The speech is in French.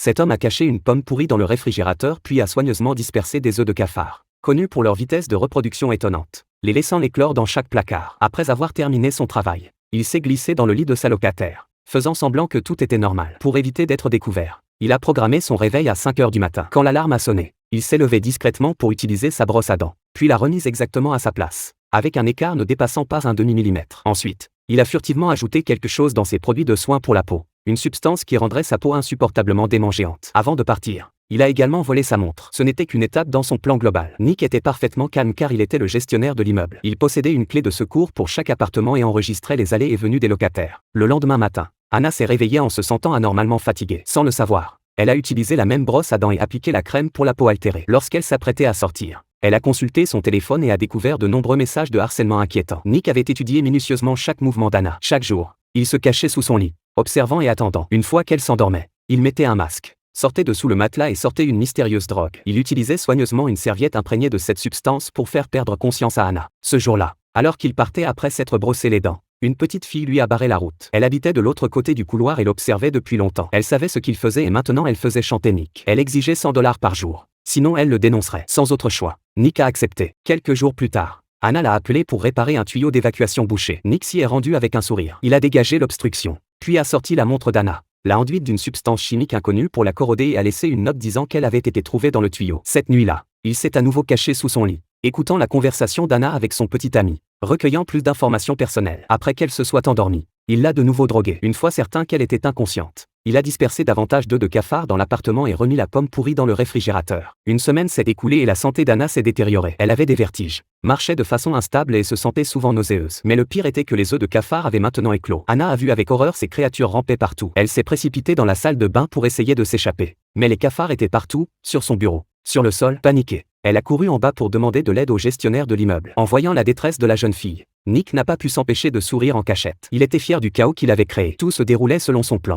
Cet homme a caché une pomme pourrie dans le réfrigérateur puis a soigneusement dispersé des œufs de cafard, connus pour leur vitesse de reproduction étonnante, les laissant éclore dans chaque placard. Après avoir terminé son travail, il s'est glissé dans le lit de sa locataire, faisant semblant que tout était normal. Pour éviter d'être découvert, il a programmé son réveil à 5 heures du matin. Quand l'alarme a sonné, il s'est levé discrètement pour utiliser sa brosse à dents, puis l'a remise exactement à sa place, avec un écart ne dépassant pas un demi-millimètre. Ensuite, il a furtivement ajouté quelque chose dans ses produits de soins pour la peau, une substance qui rendrait sa peau insupportablement démangeante. Avant de partir, il a également volé sa montre. Ce n'était qu'une étape dans son plan global. Nick était parfaitement calme car il était le gestionnaire de l'immeuble. Il possédait une clé de secours pour chaque appartement et enregistrait les allées et venues des locataires. Le lendemain matin, Anna s'est réveillée en se sentant anormalement fatiguée. Sans le savoir, elle a utilisé la même brosse à dents et appliqué la crème pour la peau altérée. Lorsqu'elle s'apprêtait à sortir, elle a consulté son téléphone et a découvert de nombreux messages de harcèlement inquiétants. Nick avait étudié minutieusement chaque mouvement d'Anna. Chaque jour, il se cachait sous son lit, observant et attendant. Une fois qu'elle s'endormait, il mettait un masque, sortait dessous le matelas et sortait une mystérieuse drogue. Il utilisait soigneusement une serviette imprégnée de cette substance pour faire perdre conscience à Anna. Ce jour-là, alors qu'il partait après s'être brossé les dents, une petite fille lui a barré la route. Elle habitait de l'autre côté du couloir et l'observait depuis longtemps. Elle savait ce qu'il faisait et maintenant elle faisait chanter Nick. Elle exigeait $100 par jour, sinon elle le dénoncerait. Sans autre choix, Nick a accepté. Quelques jours plus tard, Anna l'a appelé pour réparer un tuyau d'évacuation bouché. Nick s'y est rendu avec un sourire. Il a dégagé l'obstruction, puis a sorti la montre d'Anna, l'a enduite d'une substance chimique inconnue pour la corroder et a laissé une note disant qu'elle avait été trouvée dans le tuyau. Cette nuit-là, il s'est à nouveau caché sous son lit, écoutant la conversation d'Anna avec son petit ami, recueillant plus d'informations personnelles. Après qu'elle se soit endormie, il l'a de nouveau droguée. Une fois certain qu'elle était inconsciente, il a dispersé davantage d'œufs de cafard dans l'appartement et remis la pomme pourrie dans le réfrigérateur. Une semaine s'est écoulée et la santé d'Anna s'est détériorée. Elle avait des vertiges, marchait de façon instable et se sentait souvent nauséeuse. Mais le pire était que les œufs de cafard avaient maintenant éclos. Anna a vu avec horreur ces créatures ramper partout. Elle s'est précipitée dans la salle de bain pour essayer de s'échapper. Mais les cafards étaient partout, sur son bureau, sur le sol. Paniquée, elle a couru en bas pour demander de l'aide au gestionnaire de l'immeuble. En voyant la détresse de la jeune fille, Nick n'a pas pu s'empêcher de sourire en cachette. Il était fier du chaos qu'il avait créé. Tout se déroulait selon son plan.